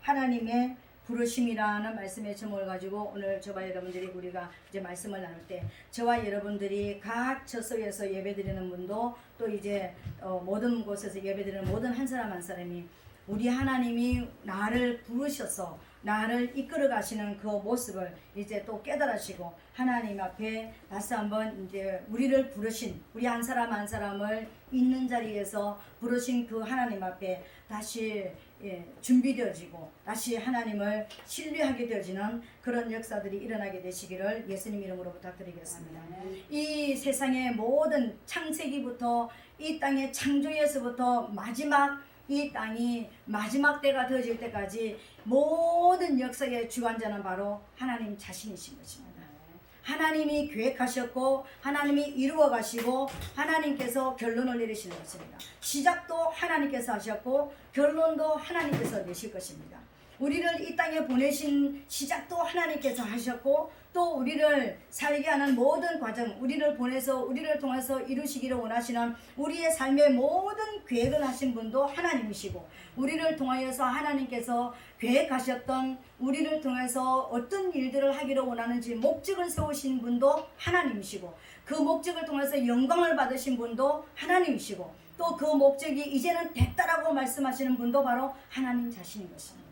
하나님의 부르심이라는 말씀의 제목을 가지고 오늘 저와 여러분들이 우리가 이제 말씀을 나눌 때 저와 여러분들이 각 처소에서 예배드리는 분도 또 이제 모든 곳에서 예배드리는 모든 한 사람 한 사람이 우리 하나님이 나를 부르셔서 나를 이끌어 가시는 그 모습을 이제 또 깨달으시고 하나님 앞에 다시 한번 이제 우리를 부르신 우리 한 사람 한 사람을 있는 자리에서 부르신 그 하나님 앞에 다시 준비되어지고 다시 하나님을 신뢰하게 되어지는 그런 역사들이 일어나게 되시기를 예수님 이름으로 부탁드리겠습니다. 이 세상의 모든 창세기부터 이 땅의 창조에서부터 마지막 이 땅이 마지막 때가 되어질 때까지 모든 역사의 주관자는 바로 하나님 자신이신 것입니다. 하나님이 계획하셨고 하나님이 이루어 가시고 하나님께서 결론을 내리시는 것입니다. 시작도 하나님께서 하셨고 결론도 하나님께서 내실 것입니다. 우리를 이 땅에 보내신 시작도 하나님께서 하셨고 또 우리를 살게 하는 모든 과정, 우리를 보내서 우리를 통해서 이루시기를 원하시는 우리의 삶의 모든 계획을 하신 분도 하나님이시고 우리를 통하여서 하나님께서 계획하셨던 우리를 통해서 어떤 일들을 하기를 원하는지 목적을 세우신 분도 하나님이시고 그 목적을 통해서 영광을 받으신 분도 하나님이시고 또 그 목적이 이제는 됐다라고 말씀하시는 분도 바로 하나님 자신인 것입니다.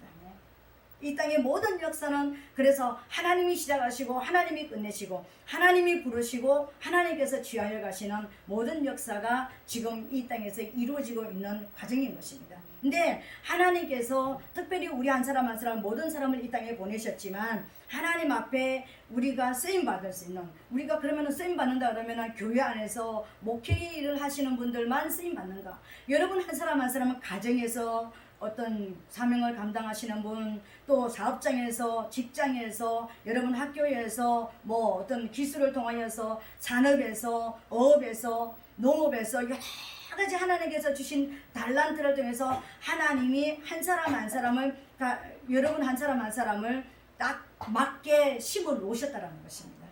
이 땅의 모든 역사는 그래서 하나님이 시작하시고 하나님이 끝내시고 하나님이 부르시고 하나님께서 취하여 가시는 모든 역사가 지금 이 땅에서 이루어지고 있는 과정인 것입니다. 근데 하나님께서 특별히 우리 한 사람 한 사람 모든 사람을 이 땅에 보내셨지만 하나님 앞에 우리가 쓰임 받을 수 있는 우리가 그러면 쓰임 받는다 그러면 교회 안에서 목회 일을 하시는 분들만 쓰임 받는가? 여러분 한 사람 한 사람은 가정에서 어떤 사명을 감당하시는 분, 또 사업장에서, 직장에서, 여러분 학교에서, 뭐 어떤 기술을 통하여서, 산업에서, 어업에서, 농업에서 여러 가지 하나님께서 주신 달란트를 통해서 하나님이 한 사람 한 사람을 여러분 한 사람 한 사람을 딱 맞게 심어 놓으셨다는 것입니다.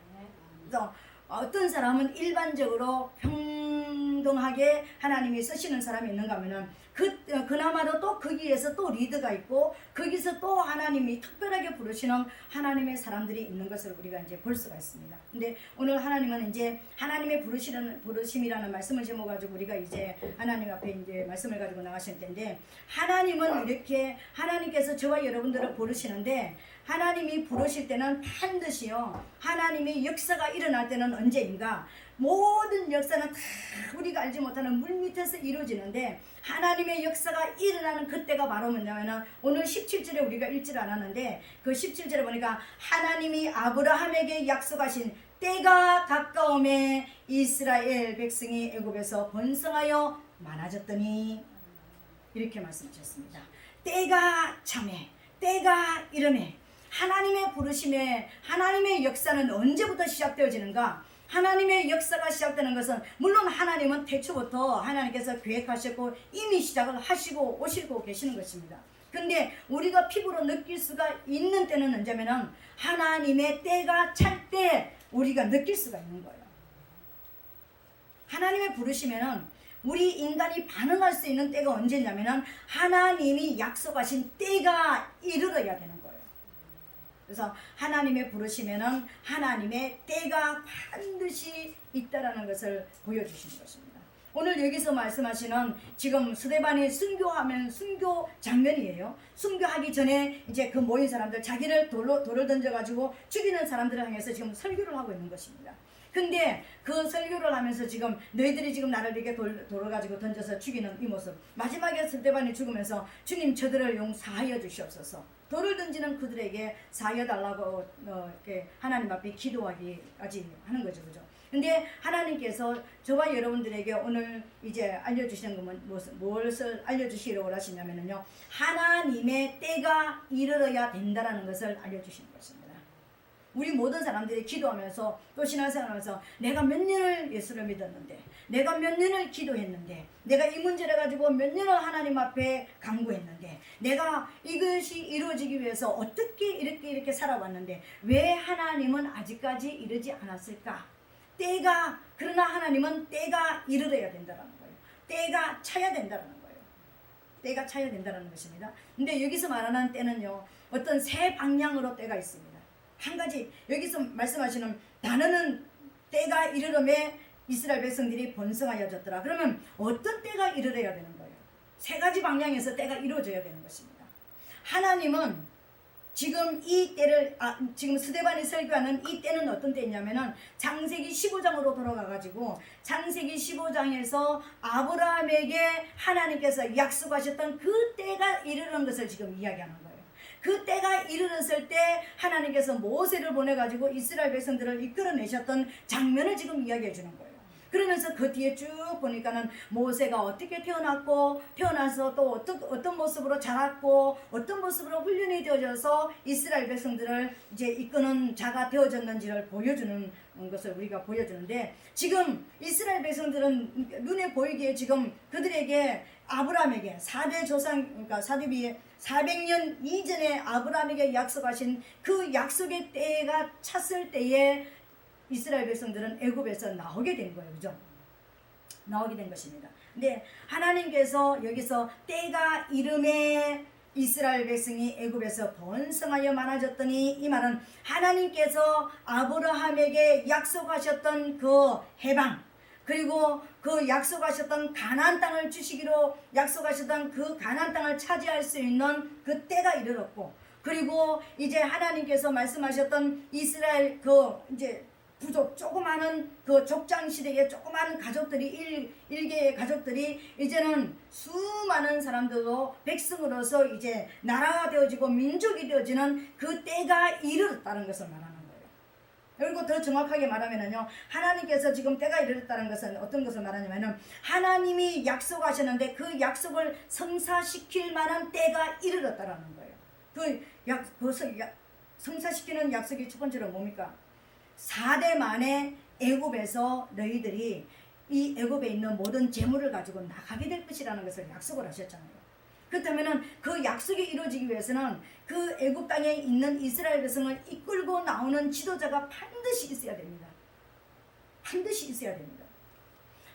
그래서 어떤 사람은 일반적으로 평등하게 하나님이 쓰시는 사람이 있는가 하면은 그나마도 또 거기에서 또 리드가 있고 거기서 또 하나님이 특별하게 부르시는 하나님의 사람들이 있는 것을 우리가 이제 볼 수가 있습니다. 근데 오늘 하나님은 이제 하나님의 부르심이라는 말씀을 제목 가지고 우리가 이제 하나님 앞에 이제 말씀을 가지고 나가실 텐데 하나님은 이렇게 하나님께서 저와 여러분들을 부르시는데 하나님이 부르실 때는 반드시요 하나님의 역사가 일어날 때는 언제인가 모든 역사는 다 우리가 알지 못하는 물밑에서 이루어지는데 하나님의 역사가 일어나는 그때가 바로 뭐냐면 오늘 17절에 우리가 읽지 않았는데 그 17절에 보니까 하나님이 아브라함에게 약속하신 때가 가까움에 이스라엘 백성이 애굽에서 번성하여 많아졌더니 이렇게 말씀하셨습니다. 때가 참해 때가 이르네. 하나님의 부르심에 하나님의 역사는 언제부터 시작되어지는가? 하나님의 역사가 시작되는 것은 물론 하나님은 태초부터 하나님께서 계획하셨고 이미 시작을 하시고 오시고 계시는 것입니다. 근데 우리가 피부로 느낄 수가 있는 때는 언제면은 하나님의 때가 찰 때 우리가 느낄 수가 있는 거예요. 하나님의 부르시면은 우리 인간이 반응할 수 있는 때가 언제냐면은 하나님이 약속하신 때가 이르러야 되는 거예요. 그래서 하나님의 부르시면은 하나님의 때가 반드시 있다라는 것을 보여주시는 것입니다. 오늘 여기서 말씀하시는 지금 스데반이 순교하면 순교 장면이에요. 순교하기 전에 이제 그 모인 사람들 자기를 돌을 던져가지고 죽이는 사람들을 향해서 지금 설교를 하고 있는 것입니다. 근데 그 설교를 하면서 지금 너희들이 지금 나를 이렇게 돌을 가지고 던져서 죽이는 이 모습 마지막에 스데반이 죽으면서 주님 저들을 용서하여 주시옵소서 돌을 던지는 그들에게 사하여 달라고 이렇게 하나님 앞에 기도하기까지 하는 거죠. 그죠? 근데 하나님께서 저와 여러분들에게 오늘 이제 알려주시는 것은 무엇을 알려주시려고 하시냐면요 하나님의 때가 이르러야 된다라는 것을 알려주시는 것입니다. 우리 모든 사람들이 기도하면서 또 신앙생활하면서 내가 몇 년을 예수를 믿었는데 내가 몇 년을 기도했는데 내가 이 문제를 가지고 몇 년을 하나님 앞에 간구했는데 내가 이것이 이루어지기 위해서 어떻게 이렇게 살아왔는데 왜 하나님은 아직까지 이르지 않았을까? 그러나 하나님은 때가 이르러야 된다는 거예요. 때가 차야 된다는 거예요. 때가 차야 된다는 것입니다. 근데 여기서 말하는 때는요, 어떤 새 방향으로 때가 있습니다. 한 가지 여기서 말씀하시는 단어는 때가 이르름에 이스라엘 백성들이 번성하여졌더라. 그러면 어떤 때가 이르러야 되는 거예요? 세 가지 방향에서 때가 이루어져야 되는 것입니다. 하나님은 지금 이 때를 지금 스데반이 설교하는 이 때는 어떤 때냐면은 창세기 15장으로 돌아가 가지고 창세기 15장에서 아브라함에게 하나님께서 약속하셨던 그 때가 이르는 것을 지금 이야기하는 거예요. 그 때가 이르렀을 때 하나님께서 모세를 보내 가지고 이스라엘 백성들을 이끌어내셨던 장면을 지금 이야기해 주는 거예요. 그러면서 그 뒤에 쭉 보니까는 모세가 어떻게 태어났고 태어나서 또 어떤 모습으로 자랐고 어떤 모습으로 훈련이 되어져서 이스라엘 백성들을 이제 이끄는 자가 되어졌는지를 보여주는 것을 우리가 보여주는데, 지금 이스라엘 백성들은 눈에 보이기에 지금 그들에게 아브라함에게 4대 조상, 그러니까 사대비 400년 이전에 아브라함에게 약속하신 그 약속의 때가 찼을 때에 이스라엘 백성들은 애굽에서 나오게 된 거예요. 그죠? 나오게 된 것입니다. 근데 하나님께서 여기서 때가 이름에 이스라엘 백성이 애굽에서 번성하여 많아졌더니, 이 말은 하나님께서 아브라함에게 약속하셨던 그 해방, 그리고 그 약속하셨던 가나안 땅을 주시기로 약속하셨던 그 가나안 땅을 차지할 수 있는 그 때가 이르렀고, 그리고 이제 하나님께서 말씀하셨던 이스라엘 그 이제 부족, 조그마한 그 족장 시대의 조그마한 가족들이 일개의 가족들이 이제는 수많은 사람들도 백성으로서 이제 나라가 되어지고 민족이 되어지는 그 때가 이르렀다는 것을 말하는 거예요. 그리고 더 정확하게 말하면요, 하나님께서 지금 때가 이르렀다는 것은 어떤 것을 말하냐면은 하나님이 약속하셨는데 그 약속을 성사시킬 만한 때가 이르렀다라는 거예요. 그것을 성사시키는 약속이 첫 번째로 뭡니까? 4대 만에 애굽에서 너희들이 이 애굽에 있는 모든 재물을 가지고 나가게 될 것이라는 것을 약속을 하셨잖아요. 그렇다면 그 약속이 이루어지기 위해서는 그 애굽 땅에 있는 이스라엘 백성을 이끌고 나오는 지도자가 반드시 있어야 됩니다. 반드시 있어야 됩니다.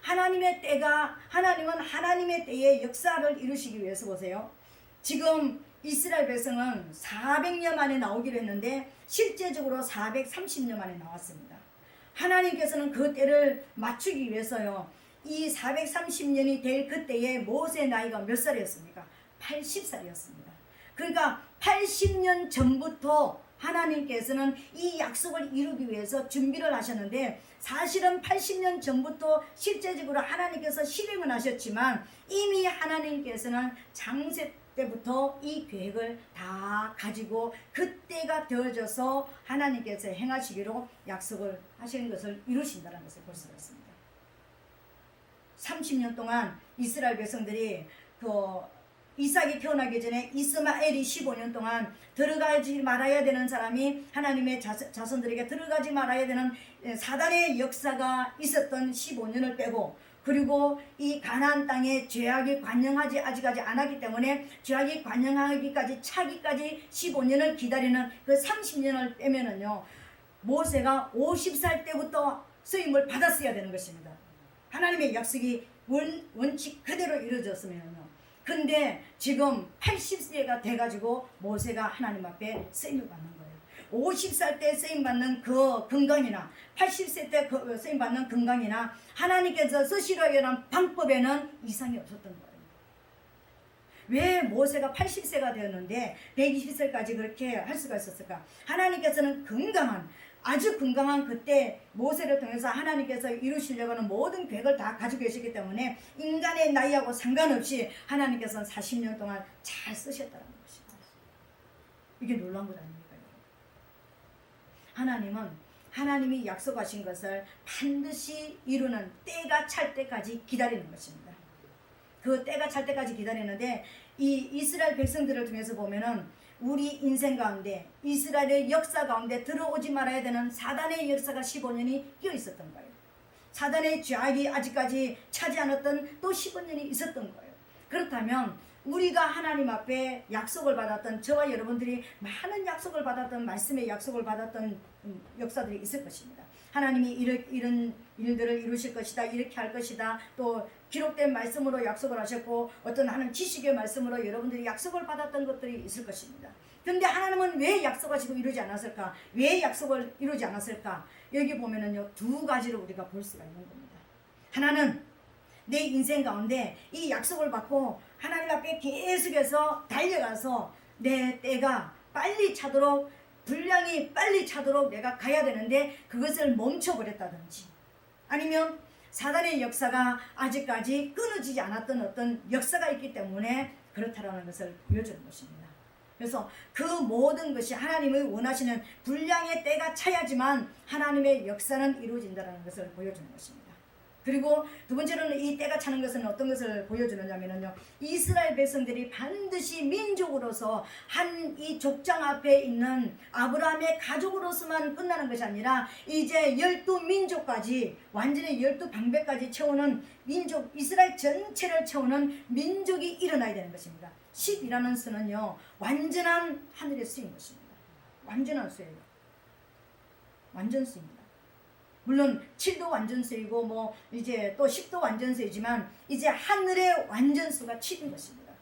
하나님은 하나님의 때에 역사를 이루시기 위해서, 보세요. 지금 이스라엘 백성은 400년 만에 나오기로 했는데 실제적으로 430년 만에 나왔습니다. 하나님께서는 그 때를 맞추기 위해서요, 이 430년이 될 그때에 모세의 나이가 몇 살이었습니까? 80살이었습니다. 그러니까 80년 전부터 하나님께서는 이 약속을 이루기 위해서 준비를 하셨는데, 사실은 80년 전부터 실제적으로 하나님께서 실행을 하셨지만 이미 하나님께서는 창세 때부터 이 계획을 다 가지고 그때가 되어져서 하나님께서 행하시기로 약속을 하시는 것을 이루신다는 것을 볼 수가 있습니다. 30년 동안 이스라엘 백성들이 이삭이 태어나기 전에 이스마엘이 15년 동안 들어가지 말아야 되는 사람이 하나님의 자손들에게 들어가지 말아야 되는 사단의 역사가 있었던 15년을 빼고, 그리고 이 가나안 땅에 죄악이 관영하지 아직까지 않았기 때문에 죄악이 관영하기까지 차기까지 15년을 기다리는 그 30년을 빼면은요, 모세가 50살 때부터 쓰임을 받았어야 되는 것입니다. 하나님의 약속이 원칙 그대로 이루어졌으면요. 근데 지금 80세가 돼가지고 모세가 하나님 앞에 쓰임을 받는 거예요. 50살 때 쓰임받는 그 건강이나 80세 때 쓰임받는 건강이나 하나님께서 쓰시려고 하는 방법에는 이상이 없었던 거예요. 왜 모세가 80세가 되었는데 120세까지 그렇게 할 수가 있었을까? 하나님께서는 아주 건강한 그때 모세를 통해서 하나님께서 이루시려고 하는 모든 계획을 다 가지고 계시기 때문에 인간의 나이하고 상관없이 하나님께서는 40년 동안 잘 쓰셨다는 것입니다. 이게 놀라운 것 아닙니까? 하나님이 약속하신 것을 반드시 이루는 때가 찰 때까지 기다리는 것입니다. 그 때가 찰 때까지 기다리는데, 이 이스라엘 백성들을 통해서 보면은 우리 인생 가운데 이스라엘의 역사 가운데 들어오지 말아야 되는 사단의 역사가 15년이 끼어 있었던 거예요. 사단의 죄악이 아직까지 차지 않았던 또 15년이 있었던 거예요. 그렇다면 우리가 하나님 앞에 약속을 받았던, 저와 여러분들이 많은 약속을 받았던, 말씀의 약속을 받았던 역사들이 있을 것입니다. 하나님이 이런 일들을 이루실 것이다, 이렇게 할 것이다, 또 기록된 말씀으로 약속을 하셨고 어떤 하나님 지식의 말씀으로 여러분들이 약속을 받았던 것들이 있을 것입니다. 그런데 하나님은 왜 약속하시고 이루지 않았을까? 왜 약속을 이루지 않았을까? 여기 보면은요, 두 가지로 우리가 볼 수가 있는 겁니다. 하나는 내 인생 가운데 이 약속을 받고 하나님 앞에 계속해서 달려가서 내 때가 빨리 차도록, 분량이 빨리 차도록 내가 가야 되는데 그것을 멈춰버렸다든지, 아니면 사단의 역사가 아직까지 끊어지지 않았던 어떤 역사가 있기 때문에 그렇다라는 것을 보여주는 것입니다. 그래서 그 모든 것이 하나님의 원하시는 분량의 때가 차야지만 하나님의 역사는 이루어진다는 것을 보여주는 것입니다. 그리고 두 번째로는 이 때가 차는 것은 어떤 것을 보여주느냐면요, 이스라엘 백성들이 반드시 민족으로서 한 이 족장 앞에 있는 아브라함의 가족으로서만 끝나는 것이 아니라 이제 12민족까지, 완전히 12방백까지 채우는 민족, 이스라엘 전체를 채우는 민족이 일어나야 되는 것입니다. 10이라는 수는요, 완전한 하늘의 수인 것입니다. 완전한 수예요. 완전수입니다. 물론 7도 완전수이고 뭐 이제 또 10도 완전수이지만 이제 하늘의 완전수가 7인 것입니다.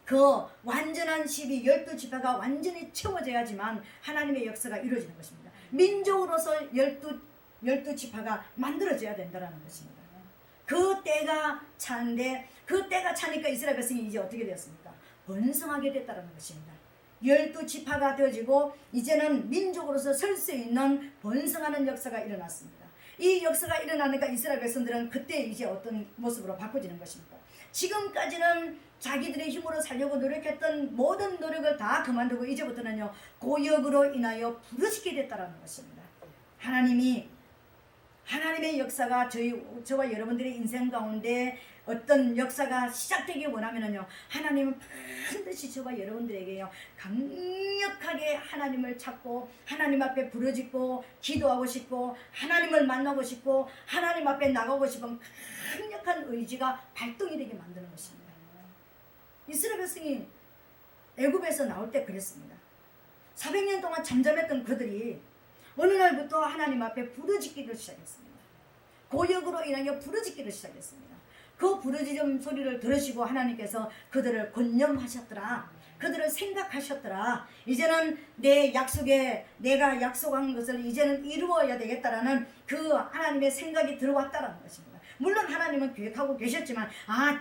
그 완전한 10이 12지파가 완전히 채워져야지만 하나님의 역사가 이루어지는 것입니다. 민족으로서 12지파가 만들어져야 된다는 것입니다. 그 때가 차는데, 그 때가 차니까 이스라엘 백성이 이제 어떻게 되었습니까? 번성하게 됐다는 것입니다. 12지파가 되어지고 이제는 민족으로서 설 수 있는 번성하는 역사가 일어났습니다. 이 역사가 일어나니까 이스라엘 백성들은 그때 이제 어떤 모습으로 바꿔지는 것입니까? 지금까지는 자기들의 힘으로 살려고 노력했던 모든 노력을 다 그만두고 이제부터는요, 고역으로 인하여 부르짖게 됐다는 것입니다. 하나님의 역사가 저와 여러분들의 인생 가운데 어떤 역사가 시작되기 원하면은요, 하나님은 반드시 저와 여러분들에게요, 강력하게 하나님을 찾고 하나님 앞에 부르짖고 기도하고 싶고 하나님을 만나고 싶고 하나님 앞에 나가고 싶은 강력한 의지가 발동이 되게 만드는 것입니다. 이스라엘 백성이 애굽에서 나올 때 그랬습니다. 400년 동안 잠잠했던 그들이 어느 날부터 하나님 앞에 부르짖기를 시작했습니다. 고역으로 인하여 부르짖기를 시작했습니다. 그 부르짖음 소리를 들으시고 하나님께서 그들을 권념하셨더라. 그들을 생각하셨더라. 이제는 내 약속에 내가 약속한 것을 이제는 이루어야 되겠다라는 그 하나님의 생각이 들어왔다라는 것입니다. 물론 하나님은 계획하고 계셨지만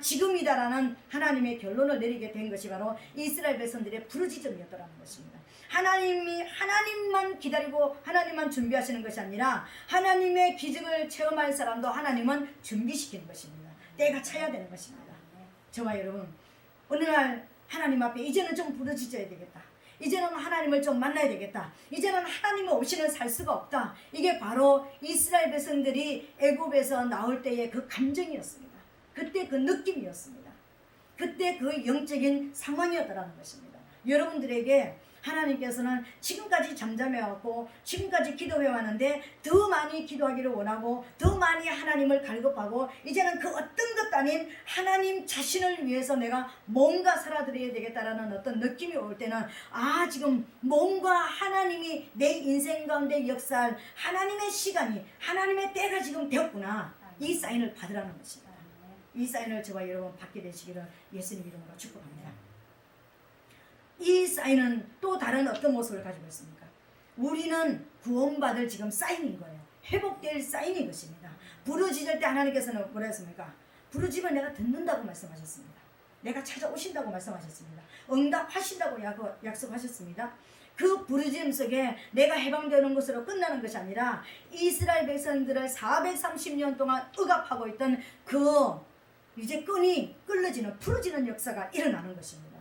지금이다라는 하나님의 결론을 내리게 된 것이 바로 이스라엘 백성들의 부르짖음이었다라는 것입니다. 하나님만 기다리고 하나님만 준비하시는 것이 아니라 하나님의 기적을 체험할 사람도 하나님은 준비시키는 것입니다. 때가 차야 되는 것입니다. 저와 여러분, 어느 날 하나님 앞에 이제는 좀 부르짖어야 되겠다. 이제는 하나님을 좀 만나야 되겠다. 이제는 하나님 없이는 살 수가 없다. 이게 바로 이스라엘 백성들이 애굽에서 나올 때의 그 감정이었습니다. 그때 그 느낌이었습니다. 그때 그 영적인 상황이었다는 것입니다. 여러분들에게 하나님께서는 지금까지 잠잠해왔고 지금까지 기도해왔는데 더 많이 기도하기를 원하고 더 많이 하나님을 갈급하고 이제는 그 어떤 것도 아닌 하나님 자신을 위해서 내가 뭔가 살아드려야 되겠다라는 어떤 느낌이 올 때는 지금 뭔가 하나님이 내 인생 가운데 역사할 하나님의 시간이, 하나님의 때가 지금 되었구나. 이 사인을 받으라는 것입니다. 이 사인을 저와 여러분 받게 되시기를 예수님 이름으로 축복합니다. 이 사인은 또 다른 어떤 모습을 가지고 있습니까? 우리는 구원받을 지금 사인인 거예요. 회복될 사인인 것입니다. 부르짖을 때 하나님께서는 뭐라 했습니까? 부르짖으면 내가 듣는다고 말씀하셨습니다. 내가 찾아오신다고 말씀하셨습니다. 응답하신다고 약속하셨습니다. 그 부르짖음 속에 내가 해방되는 것으로 끝나는 것이 아니라 이스라엘 백성들을 430년 동안 억압하고 있던 그 이제 끈이 끌어지는, 풀어지는 역사가 일어나는 것입니다.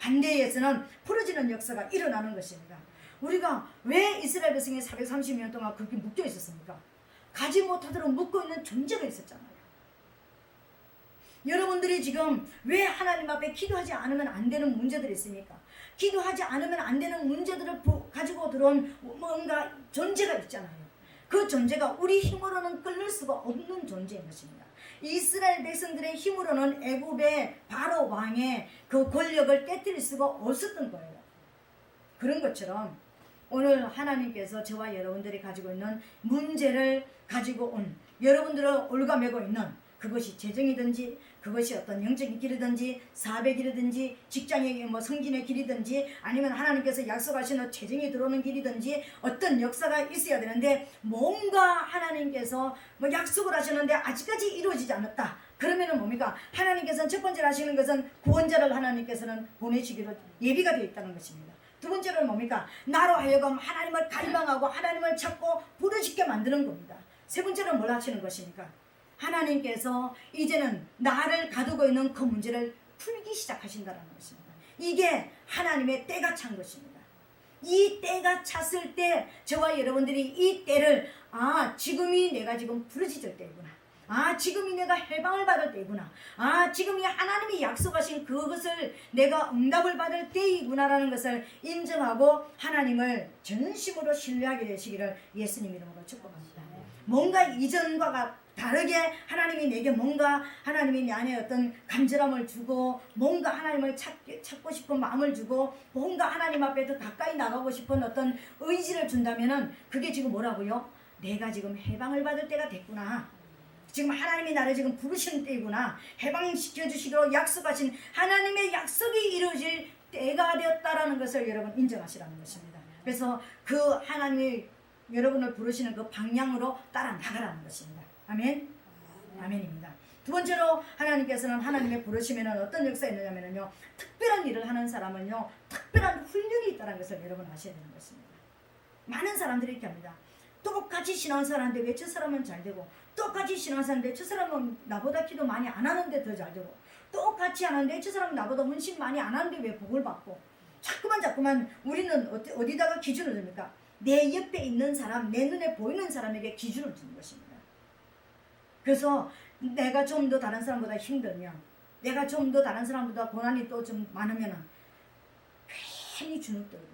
반대에서는 풀어지는 역사가 일어나는 것입니다. 우리가 왜 이스라엘 백성이 430년 동안 그렇게 묶여 있었습니까? 가지 못하도록 묶고 있는 존재가 있었잖아요. 여러분들이 지금 왜 하나님 앞에 기도하지 않으면 안 되는 문제들이 있습니까? 기도하지 않으면 안 되는 문제들을 가지고 들어온 뭔가 존재가 있잖아요. 그 존재가 우리 힘으로는 끌릴 수가 없는 존재인 것입니다. 이스라엘 백성들의 힘으로는 애굽의 바로 왕의 그 권력을 깨뜨릴 수가 없었던 거예요. 그런 것처럼 오늘 하나님께서 저와 여러분들이 가지고 있는 문제를 가지고 온 여러분들을 올가매고 있는 그것이 재정이든지 그것이 어떤 영적인 길이든지 사업의 길이든지 직장의 성진의 길이든지 아니면 하나님께서 약속하시는 재정이 들어오는 길이든지 어떤 역사가 있어야 되는데 뭔가 하나님께서 약속을 하셨는데 아직까지 이루어지지 않았다. 그러면은 뭡니까? 하나님께서는 첫 번째로 하시는 것은 구원자를 하나님께서는 보내시기로 예비가 되어 있다는 것입니다. 두 번째로는 뭡니까? 나로 하여금 하나님을 갈망하고 하나님을 찾고 부르짖게 만드는 겁니다. 세 번째로는 뭘 하시는 것입니까? 하나님께서 이제는 나를 가두고 있는 그 문제를 풀기 시작하신다는 것입니다. 이게 하나님의 때가 찬 것입니다. 이 때가 찼을 때 저와 여러분들이 이 때를 지금이 내가 지금 부르짖을 때구나. 지금이 내가 해방을 받을 때구나. 지금이 하나님이 약속하신 그것을 내가 응답을 받을 때이구나라는 것을 인정하고 하나님을 전심으로 신뢰하게 되시기를 예수님 이름으로 축복합니다. 뭔가 이전과 다르게 하나님이 내게 뭔가 하나님이 내 안에 어떤 간절함을 주고 뭔가 하나님을 찾고 싶은 마음을 주고 뭔가 하나님 앞에 더 가까이 나가고 싶은 어떤 의지를 준다면은 그게 지금 뭐라고요? 내가 지금 해방을 받을 때가 됐구나. 지금 하나님이 나를 지금 부르시는 때이구나. 해방시켜 주시기로 약속하신 하나님의 약속이 이루어질 때가 되었다라는 것을 여러분 인정하시라는 것입니다. 그래서 그 하나님이 여러분을 부르시는 그 방향으로 따라 나가라는 것입니다. 아멘. 아멘입니다. 두 번째로 하나님께서는 하나님의 부르시면 어떤 역사가 있느냐면요, 특별한 일을 하는 사람은요 특별한 훈련이 있다는 것을 여러분 아셔야 되는 것입니다. 많은 사람들이 이렇게 합니다. 똑같이 신앙생활하는데 왜 저 사람은 잘 되고, 똑같이 신앙생활하는데 저 사람은 나보다 기도 많이 안 하는데 더 잘 되고, 똑같이 하는데 저 사람은 나보다 헌신 많이 안 하는데 왜 복을 받고, 자꾸만 우리는 어디다가 기준을 둡니까? 내 옆에 있는 사람, 내 눈에 보이는 사람에게 기준을 주는 것입니다. 그래서 내가 좀 더 다른 사람보다 힘들면, 내가 좀 더 다른 사람보다 고난이 또 좀 많으면 괜히 주눅들고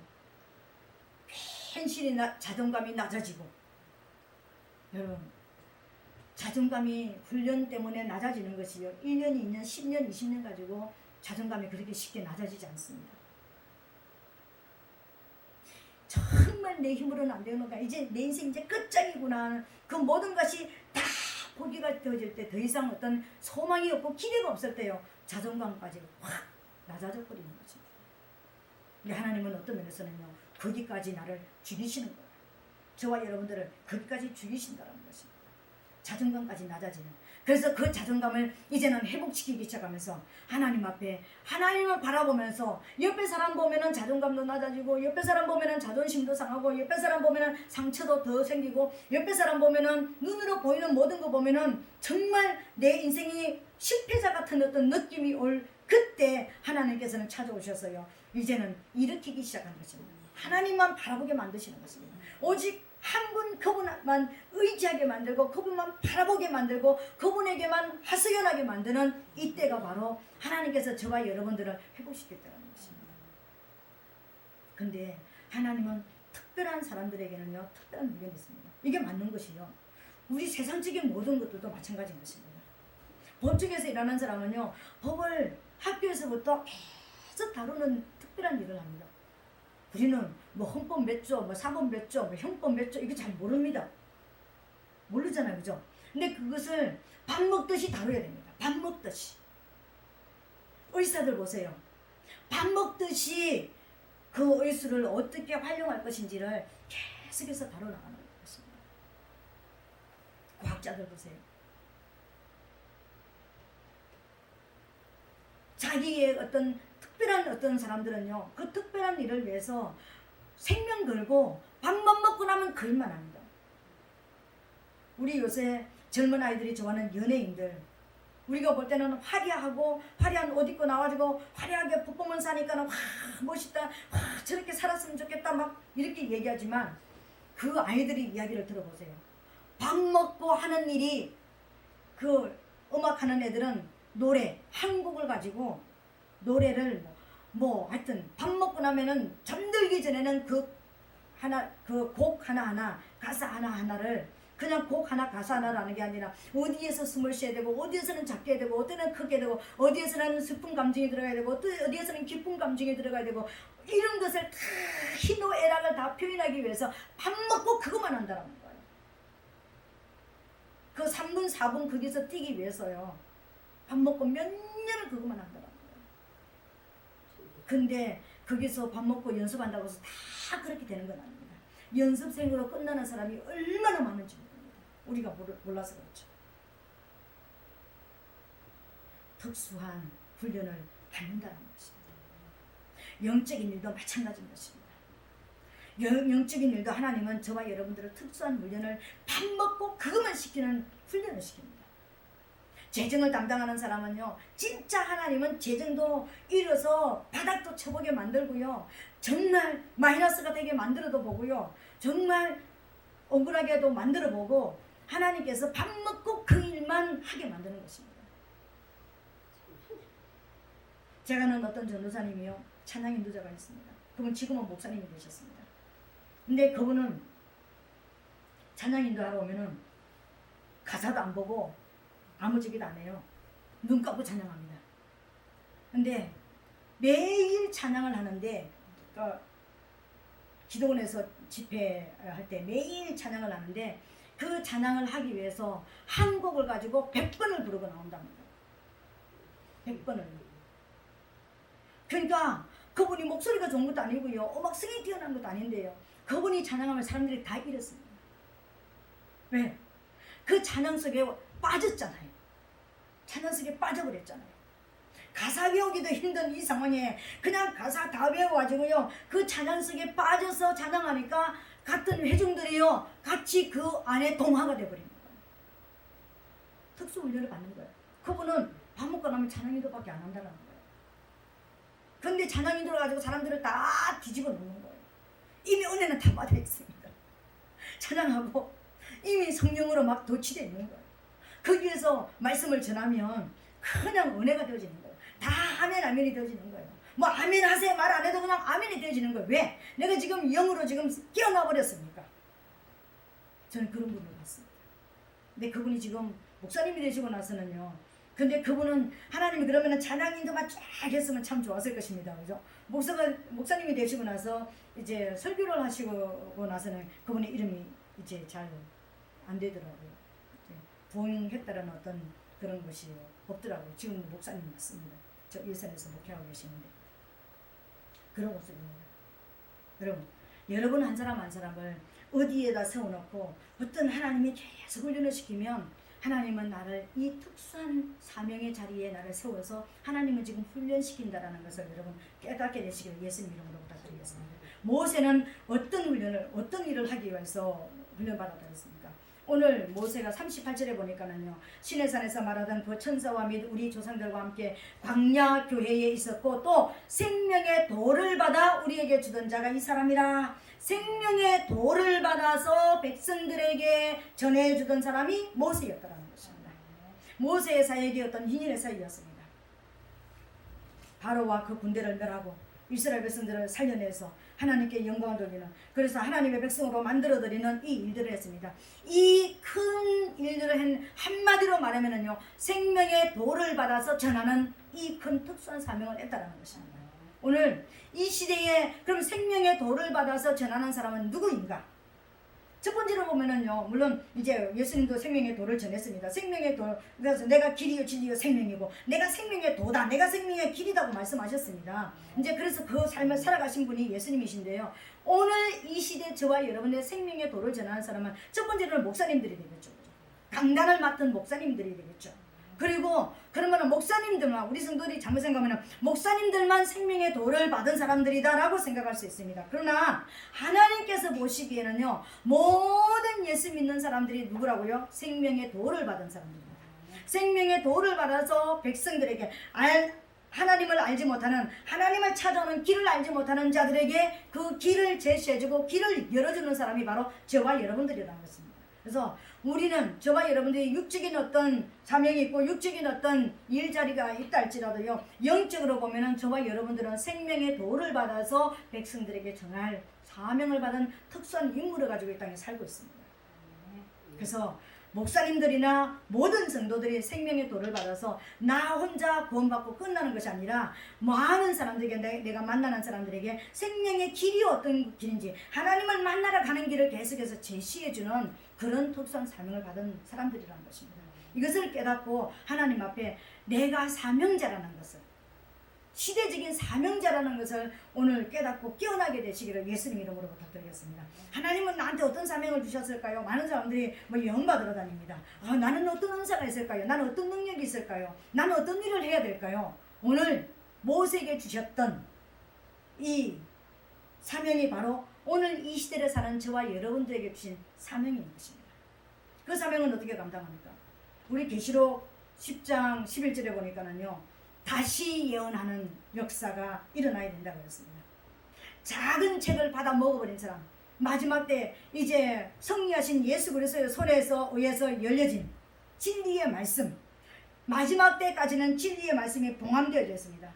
괜히 자존감이 낮아지고. 여러분, 자존감이 훈련 때문에 낮아지는 것이요 1년, 2년, 10년, 20년 가지고 자존감이 그렇게 쉽게 낮아지지 않습니다. 정말 내 힘으로는 안 되는 건가, 이제 내 인생 이제 끝장이구나, 그 모든 것이 다 포기가 되어질 때 더 이상 어떤 소망이 없고 기대가 없을 때요 자존감까지 확 낮아져 버리는 거죠. 근데 하나님은 어떤 면에서는요 거기까지 나를 죽이시는 거예요. 저와 여러분들을 거기까지 죽이신다는 것입니다. 자존감까지 낮아지는. 그래서 그 자존감을 이제는 회복시키기 시작하면서 하나님 앞에 하나님을 바라보면서, 옆에 사람 보면은 자존감도 낮아지고, 옆에 사람 보면은 자존심도 상하고, 옆에 사람 보면은 상처도 더 생기고, 옆에 사람 보면은 눈으로 보이는 모든 거 보면은 정말 내 인생이 실패자 같은 어떤 느낌이 올 그때 하나님께서는 찾아오셔서요 이제는 일으키기 시작한 것입니다. 하나님만 바라보게 만드시는 것입니다. 오직 한 분 그분만 의지하게 만들고, 그분만 바라보게 만들고, 그분에게만 하소연하게 만드는 이때가 바로 하나님께서 저와 여러분들을 회복시켰다는 것입니다. 근데 하나님은 특별한 사람들에게는요 특별한 능력이 있습니다. 이게 맞는 것이요 우리 세상적인 모든 것들도 마찬가지인 것입니다. 법정에서 일하는 사람은요 법을 학교에서부터 계속 다루는 특별한 일을 합니다. 우리는 뭐 헌법 몇 조, 뭐 사법 몇 조, 뭐 형법 몇 조, 이거 잘 모릅니다. 모르잖아요, 그죠? 근데 그것을 밥 먹듯이 다뤄야 됩니다. 밥 먹듯이. 의사들 보세요. 밥 먹듯이 그 의술을 어떻게 활용할 것인지를 계속해서 다뤄나가는 것입니다. 과학자들 보세요. 자기의 어떤 특별한 어떤 사람들은요 그 특별한 일을 위해서 생명 걸고 밥만 먹고 나면 그 일만 합니다. 우리 요새 젊은 아이들이 좋아하는 연예인들, 우리가 볼 때는 화려하고 화려한 옷 입고 나와가지고 화려하게 퍼포먼스 하니까 와 멋있다, 와 저렇게 살았으면 좋겠다 막 이렇게 얘기하지만 그 아이들이 이야기를 들어보세요. 밥 먹고 하는 일이, 그 음악하는 애들은 노래 한 곡을 가지고 노래를 뭐 하여튼 밥 먹고 나면은 잠들기 전에는 그 곡 하나하나, 가사 하나하나를 그냥 곡 하나 가사 하나라는 게 아니라 어디에서 숨을 쉬어야 되고 어디에서는 작게 해야 되고 어디는 크게 되고 어디에서는 슬픈 감정이 들어가야 되고 어디에서는 기쁜 감정이 들어가야 되고 이런 것을 다 희노애락을 다 표현하기 위해서 밥 먹고 그것만 한다는 거예요. 그 3분 4분 거기서 뛰기 위해서요. 밥 먹고 몇 년을 그것만 한다는 거예요. 근데 거기서 밥 먹고 연습한다고 해서 다 그렇게 되는 건 아닙니다. 연습생으로 끝나는 사람이 얼마나 많은지 모릅니다. 우리가 몰라서 그렇죠. 특수한 훈련을 받는다는 것입니다. 영적인 일도 마찬가지인 것입니다. 영적인 일도 하나님은 저와 여러분들을 특수한 훈련을 밥 먹고 그것만 시키는 훈련을 시킵니다. 재정을 담당하는 사람은요, 진짜 하나님은 재정도 잃어서 바닥도 쳐보게 만들고요, 정말 마이너스가 되게 만들어도 보고요, 정말 억울하게도 만들어 보고 하나님께서 밥 먹고 그 일만 하게 만드는 것입니다. 제가 아는 어떤 전도사님이요, 찬양 인도자가 있습니다. 그분 지금은 목사님이 되셨습니다. 근데 그분은 찬양 인도하러 오면은 가사도 안 보고 아무 얘기도 안 해요. 눈 감고 찬양합니다. 근데 매일 찬양을 하는데, 그러니까 기도원에서 집회할 때 매일 찬양을 하는데, 그 찬양을 하기 위해서 한 곡을 가지고 100번을 부르고 나온답니다. 100번을. 그러니까 그분이 목소리가 좋은 것도 아니고요, 음악성이 뛰어난 것도 아닌데요, 그분이 찬양하면 사람들이 다 잃었습니다. 왜? 그 찬양 속에 빠졌잖아요. 찬양 속에 빠져버렸잖아요. 가사 외우기도 힘든 이 상황에 그냥 가사 다 외워가지고요, 그 찬양 속에 빠져서 찬양하니까 같은 회중들이요, 같이 그 안에 동화가 돼버리는 거예요. 특수훈련을 받는 거예요. 그분은 밥 먹고 나면 찬양인도밖에 안 한다는 거예요. 근데 찬양인도를 가지고 사람들을 다 뒤집어 놓는 거예요. 이미 은혜는 다 받아 있습니다. 찬양하고 이미 성령으로 막 도취되어 있는 거예요. 거기에서 말씀을 전하면 그냥 은혜가 되어지는 거예요. 다 아멘 아멘이 되어지는 거예요. 뭐 아멘 하세요 말 안 해도 그냥 아멘이 되어지는 거예요. 왜? 내가 지금 영으로 지금 깨어나 버렸습니까? 저는 그런 분을 봤습니다. 근데 그분이 지금 목사님이 되시고 나서는요, 근데 그분은 하나님이 그러면은 찬양인도만 쫙 했으면 참 좋았을 것입니다. 그죠? 목사님이 되시고 나서 이제 설교를 하시고 나서는 그분의 이름이 이제 잘 안 되더라고요. 부흥했다라는 어떤 그런 것이 없더라고요. 지금 목사님 맞습니다. 저 일산에서 목회하고 계시는데 그런 모습입니다. 여러분 한 사람 한 사람을 어디에다 세워놓고 어떤 하나님이 계속 훈련을 시키면 하나님은 나를 이 특수한 사명의 자리에 나를 세워서 하나님은 지금 훈련시킨다라는 것을 여러분 깨닫게 되시기를 예수님 이름으로 부탁드리겠습니다. 모세는 어떤 일을 하기 위해서 훈련받았다고 했습니까? 오늘 모세가 38절에 보니까는요, 시내산에서 말하던 그 천사와 및 우리 조상들과 함께 광야 교회에 있었고 또 생명의 돌을 받아 우리에게 주던 자가 이 사람이라. 생명의 돌을 받아서 백성들에게 전해주던 사람이 모세였다는 것입니다. 모세의 사역이었던 희년의 사역이었습니다. 바로와 그 군대를 멸하고 이스라엘 백성들을 살려내서 하나님께 영광을 돌리는, 그래서 하나님의 백성으로 만들어드리는 이 일들을 했습니다. 이 큰 일들을 한마디로 말하면은요, 생명의 도를 받아서 전하는 이 큰 특수한 사명을 했다는 것입니다. 오늘 이 시대에 그럼 생명의 도를 받아서 전하는 사람은 누구인가? 첫 번째로 보면은요, 물론 이제 예수님도 생명의 도를 전했습니다. 생명의 도, 그래서 내가 길이요 진리요 생명이고 내가 생명의 도다, 내가 생명의 길이다고 말씀하셨습니다. 이제 그래서 그 삶을 살아가신 분이 예수님이신데요, 오늘 이 시대 저와 여러분의 생명의 도를 전하는 사람은 첫 번째로는 목사님들이 되겠죠. 강단을 맡은 목사님들이 되겠죠. 그리고 그러면 목사님들만, 우리 성도들이 잘못 생각하면 목사님들만 생명의 도를 받은 사람들이다라고 생각할 수 있습니다. 그러나 하나님께서 보시기에는요, 모든 예수 믿는 사람들이 누구라고요? 생명의 도를 받은 사람들입니다. 생명의 도를 받아서 백성들에게 하나님을 알지 못하는, 하나님을 찾아오는 길을 알지 못하는 자들에게 그 길을 제시해주고 길을 열어주는 사람이 바로 저와 여러분들이라는 것입니다. 그래서 우리는 저와 여러분들이 육적인 어떤 사명이 있고 육적인 어떤 일자리가 있다 할지라도요, 영적으로 보면은 저와 여러분들은 생명의 도를 받아서 백성들에게 전할 사명을 받은 특수한 임무를 가지고 이 땅에 살고 있습니다. 그래서 목사님들이나 모든 성도들이 생명의 도를 받아서 나 혼자 구원받고 끝나는 것이 아니라 많은 사람들에게, 내가 만나는 사람들에게 생명의 길이 어떤 길인지 하나님을 만나러 가는 길을 계속해서 제시해주는 그런 특수한 사명을 받은 사람들이라는 것입니다. 이것을 깨닫고 하나님 앞에 내가 사명자라는 것을, 시대적인 사명자라는 것을 오늘 깨닫고 깨어나게 되시기를 예수님 이름으로 부탁드리겠습니다. 하나님은 나한테 어떤 사명을 주셨을까요? 많은 사람들이 영받으러 다닙니다. 나는 어떤 은사가 있을까요? 나는 어떤 능력이 있을까요? 나는 어떤 일을 해야 될까요? 오늘 모세에게 주셨던 이 사명이 바로 오늘 이 시대를 사는 저와 여러분들에게 주신 사명인 것입니다. 그 사명은 어떻게 감당합니까? 우리 계시록 10장 11절에 보니까는요, 다시 예언하는 역사가 일어나야 된다고 했습니다. 작은 책을 받아 먹어버린 사람, 마지막 때 이제 승리하신 예수 그리스도의 손에서 의해서 열려진 진리의 말씀, 마지막 때까지는 진리의 말씀이 봉함되어져 있습니다.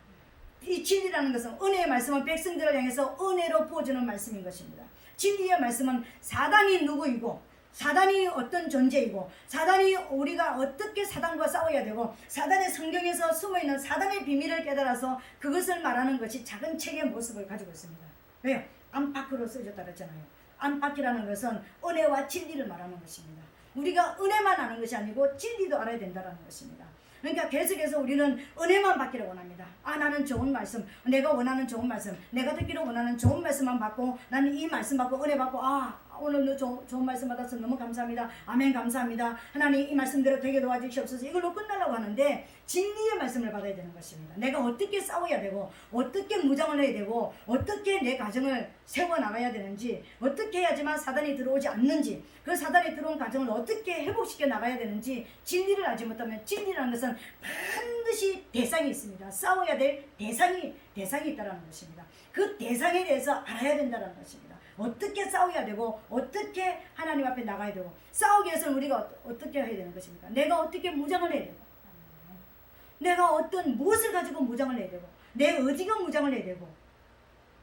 이 진리라는 것은, 은혜의 말씀은 백성들을 향해서 은혜로 부어주는 말씀인 것입니다. 진리의 말씀은 사단이 누구이고, 사단이 어떤 존재이고, 사단이 우리가 어떻게 사단과 싸워야 되고, 사단의 성경에서 숨어있는 사단의 비밀을 깨달아서 그것을 말하는 것이 작은 책의 모습을 가지고 있습니다. 왜요? 안팎으로 써졌다 그랬잖아요. 안팎이라는 것은 은혜와 진리를 말하는 것입니다. 우리가 은혜만 아는 것이 아니고 진리도 알아야 된다는 것입니다. 그러니까 계속해서 우리는 은혜만 받기를 원합니다. 나는 좋은 말씀, 내가 원하는 좋은 말씀, 내가 듣기를 원하는 좋은 말씀만 받고, 나는 이 말씀 받고 은혜 받고, 오늘도 좋은 말씀 받아서 너무 감사합니다. 아멘, 감사합니다. 하나님 이 말씀대로 되게 도와주시옵소서. 이걸로 끝나려고 하는데 진리의 말씀을 받아야 되는 것입니다. 내가 어떻게 싸워야 되고, 어떻게 무장을 해야 되고, 어떻게 내 가정을 세워나가야 되는지, 어떻게 해야지만 사단이 들어오지 않는지, 그 사단이 들어온 가정을 어떻게 회복시켜 나가야 되는지 진리를 알지 못하면, 진리라는 것은 반드시 대상이 있습니다. 싸워야 될 대상이 있다는 것입니다. 그 대상에 대해서 알아야 된다는 것입니다. 어떻게 싸워야 되고, 어떻게 하나님 앞에 나가야 되고, 싸우기 위해서는 우리가 어떻게 해야 되는 것입니까? 내가 어떻게 무장을 해야 되고, 내가 어떤 무엇을 가지고 무장을 해야 되고, 내 의지가 무장을 해야 되고,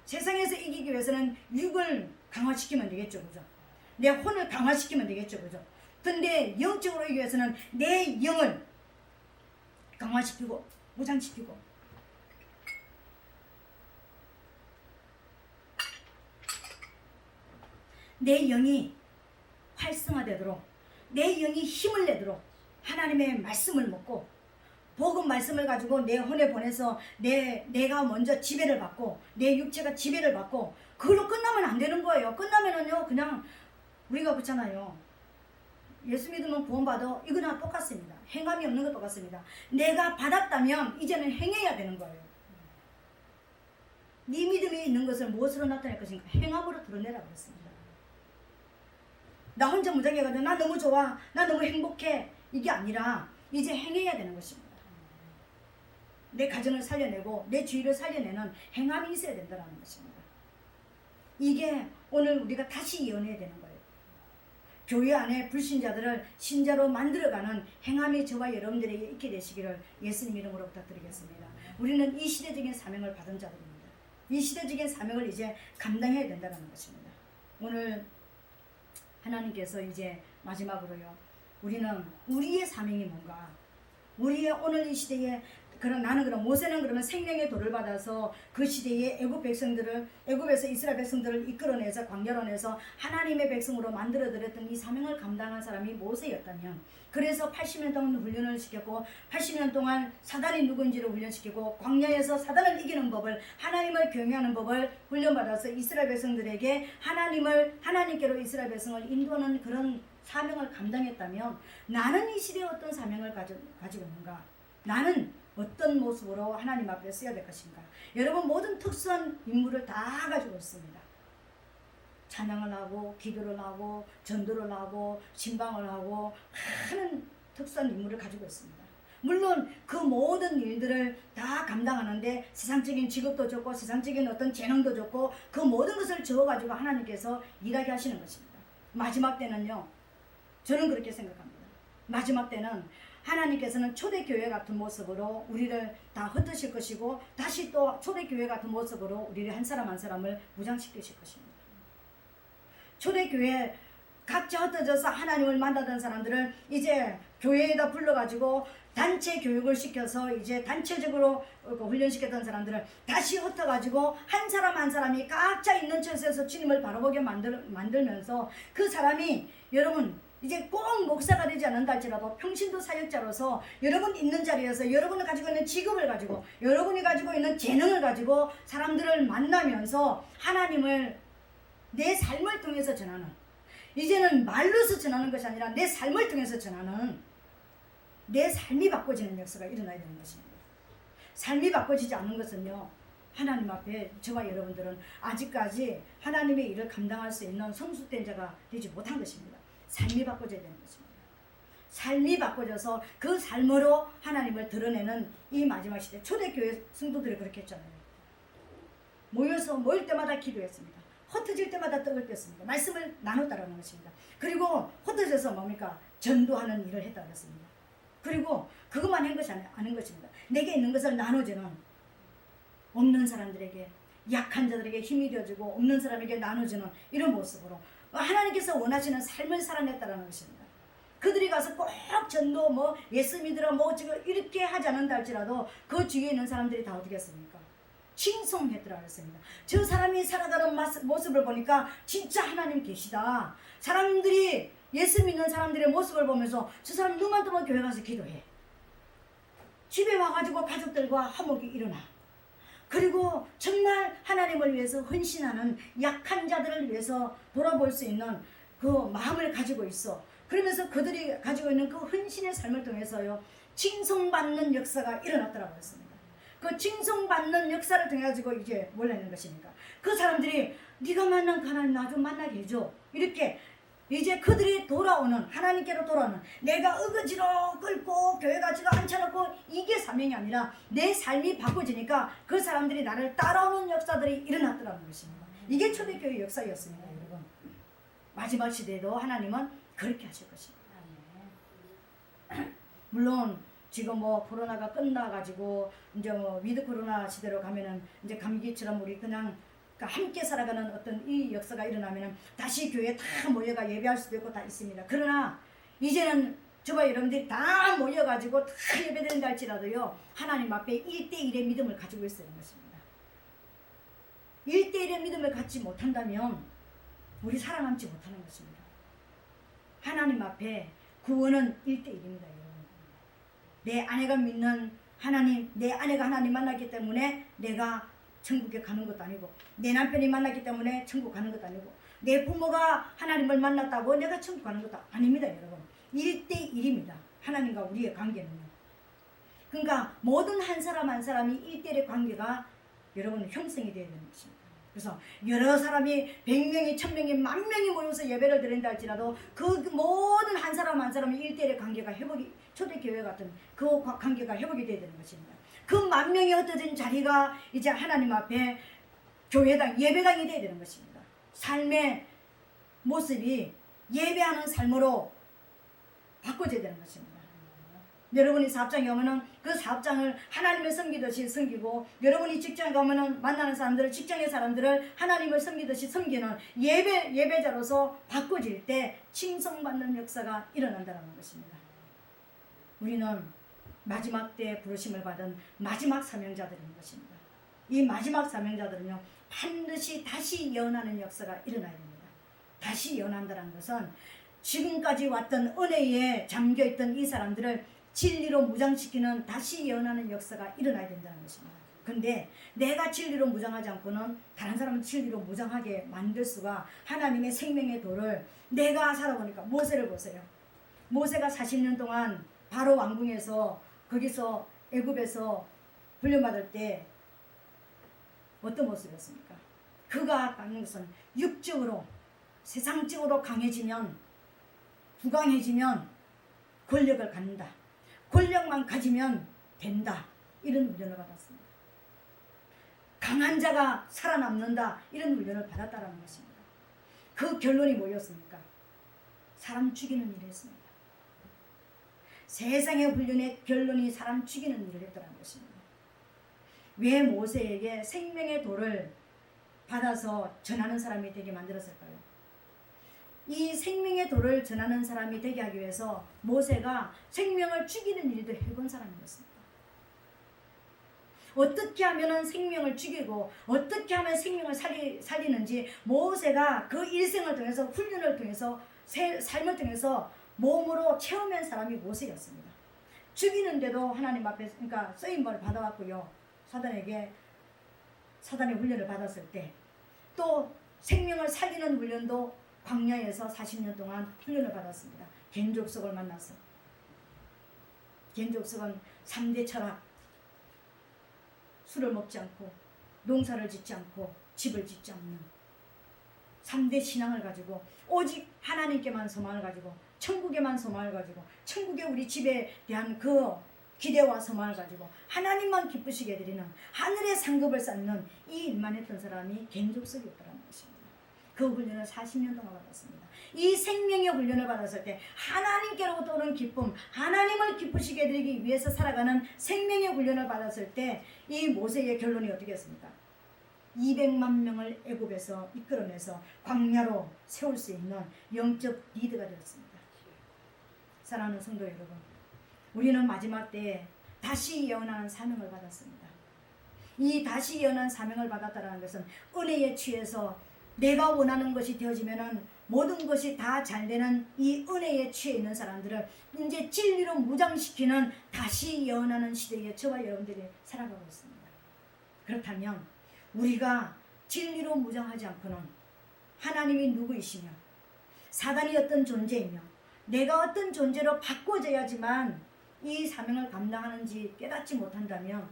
세상에서 이기기 위해서는 육을 강화시키면 되겠죠, 그죠? 내 혼을 강화시키면 되겠죠, 그죠? 근데 영적으로 이기기 위해서는 내 영을 강화시키고 무장시키고, 내 영이 활성화되도록, 내 영이 힘을 내도록 하나님의 말씀을 먹고, 복음 말씀을 가지고 내 혼에 보내서 내가 먼저 지배를 받고, 내 육체가 지배를 받고, 그걸로 끝나면 안 되는 거예요. 끝나면은요, 그냥 우리가 그렇잖아요. 예수 믿으면 구원받아. 이거나 똑같습니다. 행함이 없는 것 똑같습니다. 내가 받았다면 이제는 행해야 되는 거예요. 네 믿음이 있는 것을 무엇으로 나타낼 것인가? 행함으로 드러내라고 했습니다. 나 혼자 무장해가지고 나 너무 좋아, 나 너무 행복해, 이게 아니라 이제 행해야 되는 것입니다. 내 가정을 살려내고 내 주위를 살려내는 행함이 있어야 된다는 것입니다. 이게 오늘 우리가 다시 예언해야 되는 거예요. 교회 안에 불신자들을 신자로 만들어가는 행함이 저와 여러분들에게 있게 되시기를 예수님 이름으로 부탁드리겠습니다. 우리는 이 시대적인 사명을 받은 자들입니다. 이 시대적인 사명을 이제 감당해야 된다는 것입니다. 오늘 하나님께서 이제 마지막으로요, 우리는 우리의 사명이 뭔가, 우리의 오늘 이 시대에, 나는 모세는 그러면 생명의 도를 받아서 그 시대의 애굽 백성들을, 애굽에서 이스라엘 백성들을 이끌어내서 광야로 내서 하나님의 백성으로 만들어드렸던 이 사명을 감당한 사람이 모세였다면, 그래서 80년 동안 훈련을 시켰고, 80년 동안 사단이 누군지를 훈련시키고, 광야에서 사단을 이기는 법을, 하나님을 경외하는 법을 훈련받아서 이스라엘 백성들에게 하나님께로 이스라엘 백성을 인도하는 그런 사명을 감당했다면, 나는 이 시대에 어떤 사명을 가지고 있는가? 나는 어떤 모습으로 하나님 앞에 써야 될 것인가? 여러분, 모든 특수한 인물을 다 가지고 있습니다. 찬양을 하고, 기도를 하고, 전도를 하고, 신방을 하고, 많은 특수한 인물을 가지고 있습니다. 물론 그 모든 일들을 다 감당하는데 세상적인 직업도 좋고, 세상적인 어떤 재능도 좋고, 그 모든 것을 저어가지고 하나님께서 일하게 하시는 것입니다. 마지막 때는요, 저는 그렇게 생각합니다. 마지막 때는 하나님께서는 초대교회 같은 모습으로 우리를 다 흩으실 것이고, 다시 또 초대교회 같은 모습으로 우리를 한 사람 한 사람을 무장시키실 것입니다. 초대교회 각자 흩어져서 하나님을 만나던 사람들을 이제 교회에다 불러가지고 단체 교육을 시켜서 이제 단체적으로 훈련시켰던 사람들을 다시 흩어가지고 한 사람 한 사람이 각자 있는 처소에서 주님을 바라보게 만들면서 그 사람이 여러분 이제 꼭 목사가 되지 않는다 할지라도 평신도 사역자로서 여러분 있는 자리에서 여러분이 가지고 있는 직업을 가지고 여러분이 가지고 있는 재능을 가지고 사람들을 만나면서 하나님을 내 삶을 통해서 전하는, 이제는 말로서 전하는 것이 아니라 내 삶을 통해서 전하는, 내 삶이 바꿔지는 역사가 일어나야 되는 것입니다. 삶이 바꿔지지 않는 것은요, 하나님 앞에 저와 여러분들은 아직까지 하나님의 일을 감당할 수 있는 성숙된 자가 되지 못한 것입니다. 삶이 바꿔져야 되는 것입니다. 삶이 바꿔져서 그 삶으로 하나님을 드러내는 이 마지막 시대, 초대교회 성도들이 그렇게 했잖아요. 모여서 모일 때마다 기도했습니다. 흩어질 때마다 떡을 뺐습니다. 말씀을 나눴다라는 것입니다. 그리고 흩어져서 뭡니까? 전도하는 일을 했다고 했습니다. 그리고 그것만 한 것이 아닌 것입니다. 내게 있는 것을 나눠주는, 없는 사람들에게, 약한 자들에게 힘이 되어주고 없는 사람에게 나눠주는 이런 모습으로 하나님께서 원하시는 삶을 살아냈다는 것입니다. 그들이 가서 꼭 전도 예수 믿으라 지금 이렇게 하지 않는다 할지라도 그 주위에 있는 사람들이 다 어떻게 했습니까? 칭송했더라 했습니다. 저 사람이 살아가는 모습을 보니까 진짜 하나님 계시다. 사람들이 예수 믿는 사람들의 모습을 보면서 저 사람 눈만 뜨면 교회 가서 기도해. 집에 와가지고 가족들과 화목이 일어나. 그리고 정말 하나님을 위해서 헌신하는 약한 자들을 위해서 돌아볼 수 있는 그 마음을 가지고 있어. 그러면서 그들이 가지고 있는 그 헌신의 삶을 통해서요, 칭송받는 역사가 일어났더라고 했습니다. 그 칭송받는 역사를 통해 가지고 이제 뭘 하는 것입니까? 그 사람들이 네가 만난 하나님 나 좀 만나게 해줘. 이렇게 이제 그들이 돌아오는, 하나님께로 돌아오는, 내가 어거지로 끌고 교회 가지고 앉혀놓고 이게 사명이 아니라 내 삶이 바꿔지니까 그 사람들이 나를 따라오는 역사들이 일어났더라는 것입니다. 이게 초대교회 역사였습니다. 여러분, 마지막 시대에도 하나님은 그렇게 하실 것입니다. 물론 지금 코로나가 끝나가지고 이제 위드 코로나 시대로 가면은 이제 감기처럼 우리 그냥 함께 살아가는 어떤 이 역사가 일어나면은 다시 교회에 다 모여가 예배할 수도 있고 다 있습니다. 그러나 이제는 저와 여러분들이 다 모여가지고 다 예배드린다 할지라도요, 하나님 앞에 1대1의 믿음을 가지고 있어야 하는 것입니다. 1대1의 믿음을 갖지 못한다면 우리 살아남지 못하는 것입니다. 하나님 앞에 구원은 1대1입니다. 내 아내가 믿는 하나님, 내 아내가 하나님 만났기 때문에 내가 천국에 가는 것도 아니고, 내 남편이 만났기 때문에 천국 가는 것도 아니고, 내 부모가 하나님을 만났다고 내가 천국 가는 것도 아닙니다. 여러분, 1대1입니다. 하나님과 우리의 관계는요. 그러니까 모든 한 사람 한 사람이 1대1의 관계가 여러분 형성이 되어야 되는 것입니다. 그래서 여러 사람이 100명이 1000명이 10,000명이 모여서 예배를 드린다 할지라도 그 모든 한 사람 한 사람의 1대1의 관계가 회복이, 초대교회 같은 그 관계가 회복이 되어야 되는 것입니다. 그 10,000명이 흩어진 자리가 이제 하나님 앞에 교회당, 예배당이 되어야 되는 것입니다. 삶의 모습이 예배하는 삶으로 바꿔져야 되는 것입니다. 여러분이 사업장에 오면은 그 사업장을 하나님을 섬기듯이 섬기고, 여러분이 직장에 가면은 만나는 사람들을, 직장의 사람들을 하나님을 섬기듯이 섬기는 예배자로서 바꿔질 때 칭송받는 역사가 일어난다는 것입니다. 우리는 마지막 때 부르심을 받은 마지막 사명자들인 것입니다. 이 마지막 사명자들은요, 반드시 다시 예언하는 역사가 일어나야 됩니다. 다시 예언한다는 것은 지금까지 왔던 은혜에 잠겨있던 이 사람들을 진리로 무장시키는, 다시 예언하는 역사가 일어나야 된다는 것입니다. 근데 내가 진리로 무장하지 않고는 다른 사람은 진리로 무장하게 만들 수가, 하나님의 생명의 도를 내가 살아보니까, 모세를 보세요. 모세가 40년 동안 바로 왕궁에서, 거기서 애굽에서 훈련받을 때 어떤 모습이었습니까? 그가 받는 것은 육적으로, 세상적으로 강해지면, 부강해지면 권력을 갖는다, 권력만 가지면 된다, 이런 훈련을 받았습니다. 강한 자가 살아남는다, 이런 훈련을 받았다는 것입니다. 그 결론이 뭐였습니까? 사람 죽이는 일을 했습니다. 세상의 훈련의 결론이 사람 죽이는 일을 했다는 것입니다. 왜 모세에게 생명의 도를 받아서 전하는 사람이 되게 만들었을까요? 이 생명의 도를 전하는 사람이 되게 하기 위해서 모세가 생명을 죽이는 일도 해본 사람이었습니다. 어떻게 하면 생명을 죽이고 어떻게 하면 생명을 살리는지 모세가 그 일생을 통해서 훈련을 통해서 삶을 통해서 몸으로 체험한 사람이 모세였습니다. 죽이는데도 하나님 앞에 그러니까 쓰임을 받아왔고요. 사단의 훈련을 받았을 때 또 생명을 살리는 훈련도 광야에서 40년 동안 훈련을 받았습니다. 겐족석을 만났어. 겐족석은 3대 철학, 술을 먹지 않고 농사를 짓지 않고 집을 짓지 않는 3대 신앙을 가지고 오직 하나님께만 소망을 가지고 천국에만 소망을 가지고 천국의 우리 집에 대한 그 기대와 소망을 가지고 하나님만 기쁘시게 해드리는 하늘의 상급을 쌓는 이 일만 했던 사람이 겐족석이었다는 것입니다. 그 훈련을 40년 동안 받았습니다. 이 생명의 훈련을 받았을 때 하나님께로부터 오는 기쁨, 하나님을 기쁘시게 해드리기 위해서 살아가는 생명의 훈련을 받았을 때 이 모세의 결론이 어떻게 했습니까? 200만 명을 애굽에서 이끌어내서 광야로 세울 수 있는 영적 리더가 되었습니다. 사랑하는 성도 여러분, 우리는 마지막 때에 다시 예언하는 사명을 받았습니다. 이 다시 예언한 사명을 받았다는 것은 은혜에 취해서 내가 원하는 것이 되어지면은 모든 것이 다 잘되는 이 은혜에 취해 있는 사람들을 이제 진리로 무장시키는 다시 예언하는 시대에 저와 여러분들이 살아가고 있습니다. 그렇다면 우리가 진리로 무장하지 않고는 하나님이 누구이시며 사단이 어떤 존재이며 내가 어떤 존재로 바꿔져야지만 이 사명을 감당하는지 깨닫지 못한다면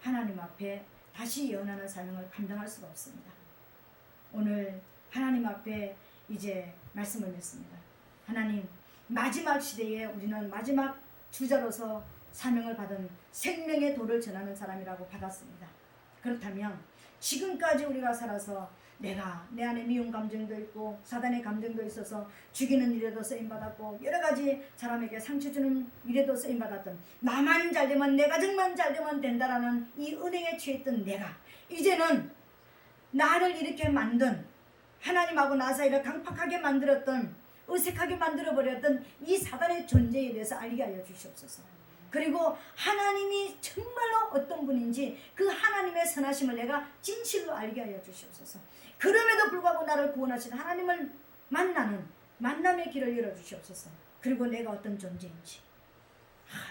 하나님 앞에 다시 예언하는 사명을 감당할 수가 없습니다. 오늘 하나님 앞에 이제 말씀을 맺습니다. 하나님, 마지막 시대에 우리는 마지막 주자로서 사명을 받은 생명의 도를 전하는 사람이라고 받았습니다. 그렇다면 지금까지 우리가 살아서 내가 내 안에 미운 감정도 있고 사단의 감정도 있어서 죽이는 일에도 쓰임받았고 여러가지 사람에게 상처 주는 일에도 쓰임받았던 나만 잘되면 내 가정만 잘되면 된다라는 이 은혜에 취했던 내가 이제는 나를 이렇게 만든 하나님하고 나 사이를 강팍하게 만들었던 어색하게 만들어버렸던 이 사단의 존재에 대해서 알게 하여 주시옵소서. 그리고 하나님이 정말로 어떤 분인지 그 하나님의 선하심을 내가 진실로 알게 하여 주시옵소서. 그럼에도 불구하고 나를 구원하신 하나님을 만나는 만남의 길을 열어주시옵소서. 그리고 내가 어떤 존재인지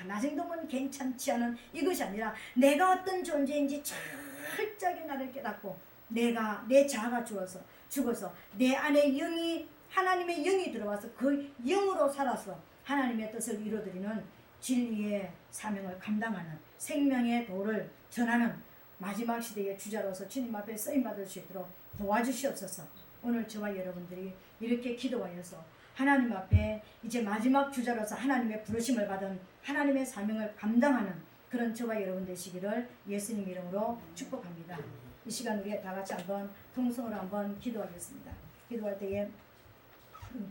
나 정도면 괜찮지 않은 이것이 아니라 내가 어떤 존재인지 철저하게 나를 깨닫고 내가 내 자아가 죽어서 내 안에 영이 하나님의 영이 들어와서 그 영으로 살아서 하나님의 뜻을 이루어드리는 진리의 사명을 감당하는 생명의 도를 전하는 마지막 시대의 주자로서 주님 앞에 쓰임받을 수 있도록 도와주시옵소서. 오늘 저와 여러분들이 이렇게 기도하여서 하나님 앞에 이제 마지막 주자로서 하나님의 부르심을 받은 하나님의 사명을 감당하는 그런 저와 여러분 되시기를 예수님 이름으로 축복합니다. 이 시간 우리 다 같이 한번 통성으로 한번 기도하겠습니다. 기도할 때에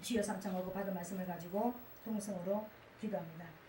주여 삼창하고 받은 말씀을 가지고 통성으로 기도합니다.